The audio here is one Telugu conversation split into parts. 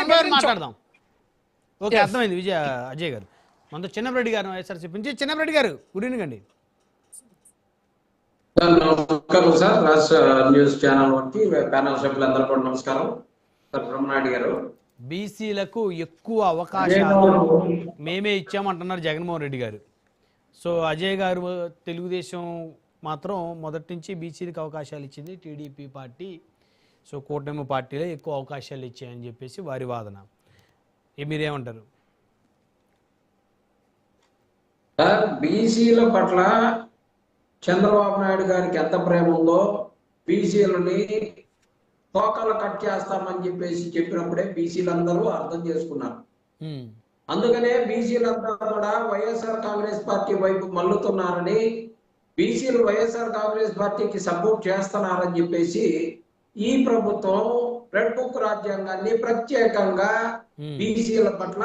అయిపోయారు మాట్లాడదాం. ఓకే, అర్థమైంది అజయ్ గారు. మనతో చిన్నరెడ్డి గారు వైఎస్ఆర్సీపీ నుంచి. చిన్నరెడ్డి గారు, గుడ్ ఈవినింగ్ అండి. నమస్కారం సార్, రాష్ట్ర న్యూస్ ఛానల్ వంటి ప్యానల్ సభ్యులందరూ కూడా నమస్కారం. సార్ బ్రహ్మనాయుడు గారు, బీసీలకు ఎక్కువ అవకాశాలు మేమే ఇచ్చామంటున్నారు జగన్మోహన్ రెడ్డి గారు. సో అజయ్ గారు, తెలుగుదేశం మాత్రం మొదటి నుంచి బీసీలకు అవకాశాలు ఇచ్చింది టీడీపీ పార్టీ, సో కూటమి పార్టీలో ఎక్కువ అవకాశాలు ఇచ్చాయని చెప్పేసి వారి వాదన. మీరేమంటారు? సార్ బీసీల పట్ల చంద్రబాబు నాయుడు గారికి ఎంత ప్రేమ ఉందో, బీసీలని తోకలు కట్ చేస్తామని చెప్పేసి చెప్పినప్పుడే బీసీలందరూ అర్థం చేసుకున్నారు. అందుకనే బీసీలంతా కూడా వైఎస్ఆర్ కాంగ్రెస్ పార్టీ వైపు మల్లుతున్నారని, బీసీలు వైఎస్ఆర్ కాంగ్రెస్ పార్టీకి సపోర్ట్ చేస్తున్నారని చెప్పేసి ఈ ప్రభుత్వం రెడ్ బుక్ రాజ్యాంగాన్ని ప్రత్యేకంగా బీసీల పట్ల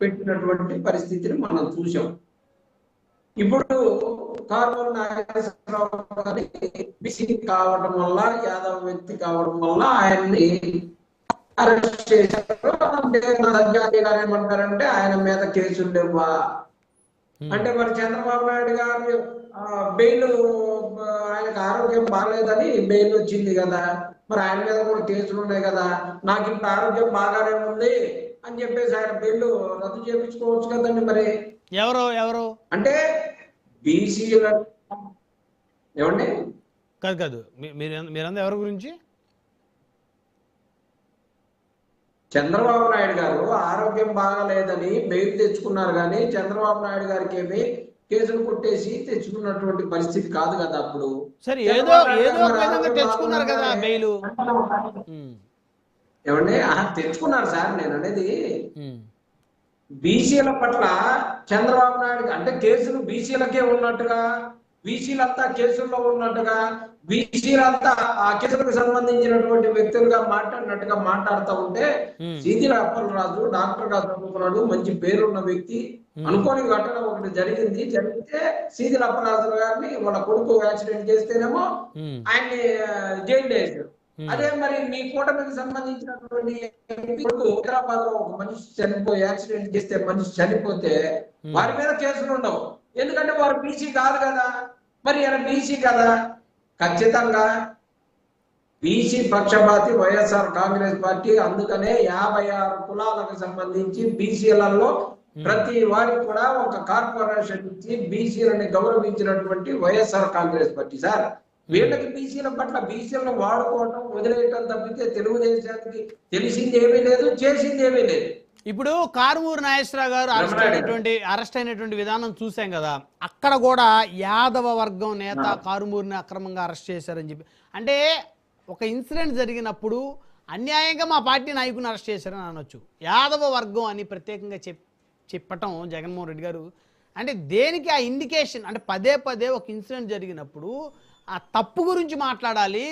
పెట్టినటువంటి పరిస్థితిని మనం చూసాం. ఇప్పుడు కారుమూరి నాగేశ్వరరావు గారి బీసీ కావడం వల్ల, యాదవ వ్యక్తి కావడం వల్ల ఆయన్ని అరెస్ట్ చేశారు. సజ్జాతి గారు ఏమంటారంటే ఆయన మీద కేసులు లేవా అంటే, మరి చంద్రబాబు నాయుడు గారు బెయిల్, ఆయనకు ఆరోగ్యం బాగాలేదని బెయిల్ వచ్చింది కదా, మరి ఆయన మీద కూడా కేసులు ఉన్నాయి కదా, నాకు ఇప్పుడు ఆరోగ్యం బాగానే ఉంది అని చెప్పేసి ఆయన బెయిల్ రద్దు చేయించుకోవచ్చు కదండి. మరి ఎవరు అంటే బీసీల ఏమండి? కాదు, మీరంతా ఎవరి గురించి? చంద్రబాబు నాయుడు గారు ఆరోగ్యం బాగాలేదని బెయిల్ తెచ్చుకున్నారు, కానీ చంద్రబాబు నాయుడు గారికి ఏమి కేసులు కొట్టేసి తెచ్చుకున్నటువంటి పరిస్థితి కాదు కదా. అప్పుడు సరే, ఏదో తెచ్చుకున్నారు కదా బెయిల్. ఏమండి? తెచ్చుకున్నారు సార్. నేను అనేది బీసీల పట్ల చంద్రబాబు నాయుడు అంటే కేసులు బీసీలకే ఉన్నట్టుగా, బీసీలంతా కేసుల్లో ఉన్నట్టుగా, బీసీలంతా ఆ కేసులకు సంబంధించినటువంటి వ్యక్తులుగా మాట్లాడినట్టుగా మాట్లాడుతూ ఉంటే, సీదిల అప్పలరాజు డాక్టర్ గా చదువుకున్నాడు, మంచి పేరున్న వ్యక్తి. అనుకోని ఘటన ఒకటి జరిగితే సీదిల అప్పలరాజు గారిని వాళ్ళ కొడుకు యాక్సిడెంట్ చేస్తేనేమో ఆయన్ని జైలు వేశారు. అదే మరి మీ కూటమికి సంబంధించినటువంటి హైదరాబాద్ లో ఒక మనిషి చనిపోయి యాక్సిడెంట్ చేస్తే, మనిషి చనిపోతే వారి మీద కేసులు ఉండవు, ఎందుకంటే వారు బీసీ కాదు కదా. మరి ఆయన బీసీ కదా. ఖచ్చితంగా బీసీ పక్షపాతి వైఎస్ఆర్ కాంగ్రెస్ పార్టీ. అందుకనే 56 కులాలకు సంబంధించి బీసీలలో ప్రతి వారికి కూడా ఒక కార్పొరేషన్ ఇచ్చి బీసీలని గౌరవించినటువంటి వైఎస్ఆర్ కాంగ్రెస్ పార్టీ. సార్ వీళ్ళకి బీసీల పట్ల బీసీలను వాడుకోవటం, వదిలేయటం తప్పితే తెలుగుదేశానికి తెలిసింది ఏమీ లేదు, చేసింది ఏమీ లేదు. ఇప్పుడు కారుమూరి నాగేశ్వరరావు గారు అరెస్ట్ అయినటువంటి విధానం చూసాం కదా, అక్కడ కూడా యాదవ వర్గం నేత కారుమూరిని అక్రమంగా అరెస్ట్ చేశారని చెప్పి, అంటే ఒక ఇన్సిడెంట్ జరిగినప్పుడు అన్యాయంగా మా పార్టీ నాయకుని అరెస్ట్ చేశారని అనొచ్చు. యాదవ వర్గం అని ప్రత్యేకంగా చెప్పటం జగన్మోహన్ రెడ్డి గారు అంటే దేనికి ఆ ఇండికేషన్? అంటే పదే ఒక ఇన్సిడెంట్ జరిగినప్పుడు ఆ తప్పు గురించి మాట్లాడాలి,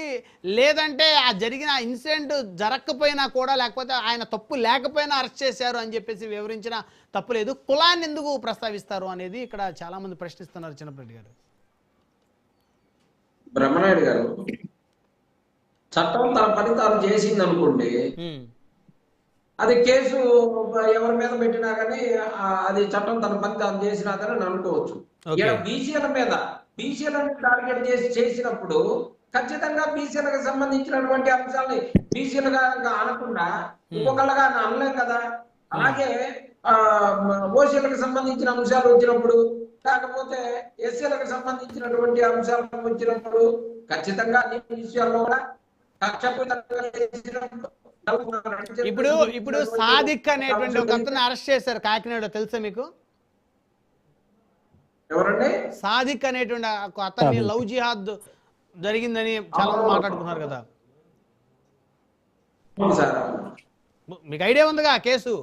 లేదంటే ఆ జరిగిన ఇన్సిడెంట్ జరగకపోయినా కూడా, లేకపోతే ఆయన తప్పు లేకపోయినా అరెస్ట్ చేశారు అని చెప్పేసి వివరించిన తప్పు లేదు, కులాన్ని ఎందుకు ప్రస్తావిస్తారు అనేది ఇక్కడ చాలా మంది ప్రశ్నిస్తున్నారు. చిన్నరెడ్డి గారు, బ్రహ్మనాయుడు గారు, చట్టం తన పని తాను చేసింది అనుకోండి, అది కేసు ఎవరి మీద పెట్టినా కానీ అది చట్టం తన పని తాను చేసినా కానీ అనుకోవచ్చు. బీసీల మీద బీసీలను టార్గెట్ చేసినప్పుడు ఖచ్చితంగా బీసీలకు సంబంధించినటువంటి అంశాలని బీసీలుగా అనకుండా ఇంకొకళ్ళగా అనలేం కదా. అలాగే ఓసీలకు సంబంధించిన అంశాలు వచ్చినప్పుడు, కాకపోతే ఎస్సీలకు సంబంధించినటువంటి అంశాలు వచ్చినప్పుడు ఖచ్చితంగా అన్ని విషయాల్లో కూడా ఇప్పుడు సాదిక్ అనేటువంటి ఒక అతను అరెస్ట్ చేశారు కాకినాడ, తెలుసా మీకు? ఎవరండి? సాదిక్ అనేటువంటి అతన్ని లవ్ జిహాద్ జరిగిందని చాలా మంది మాట్లాడుకున్నారు కదా, మీకు ఐడియా ఉందిగా? కేసు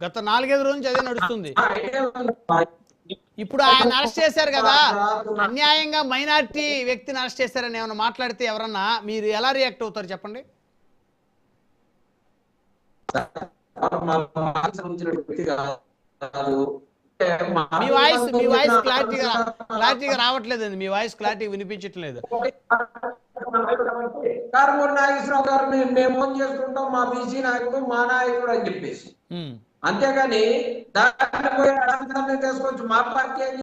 గత 4-5 రోజుల నుంచి అదే నడుస్తుంది. ఇప్పుడు ఆయన అరెస్ట్ చేశారు కదా, అన్యాయంగా మైనారిటీ వ్యక్తిని అరెస్ట్ చేశారని ఏమైనా మాట్లాడితే ఎవరన్నా మీరు ఎలా రియాక్ట్ అవుతారు చెప్పండి? మీ వాయిస్ క్లారిటీగా రావట్లేదండి, మీ వాయిస్ క్లారిటీ వినిపించట్లేదు. కారుమూరి నాగేశ్వరరావు గారిని మేము ఫోన్ చేసుకుంటాం, మా బీసీ నాయకుడు మా నాయకుడు అని చెప్పేసి. అంతేగాని దాన్ని పోయి తీసుకొచ్చి మా పార్టీ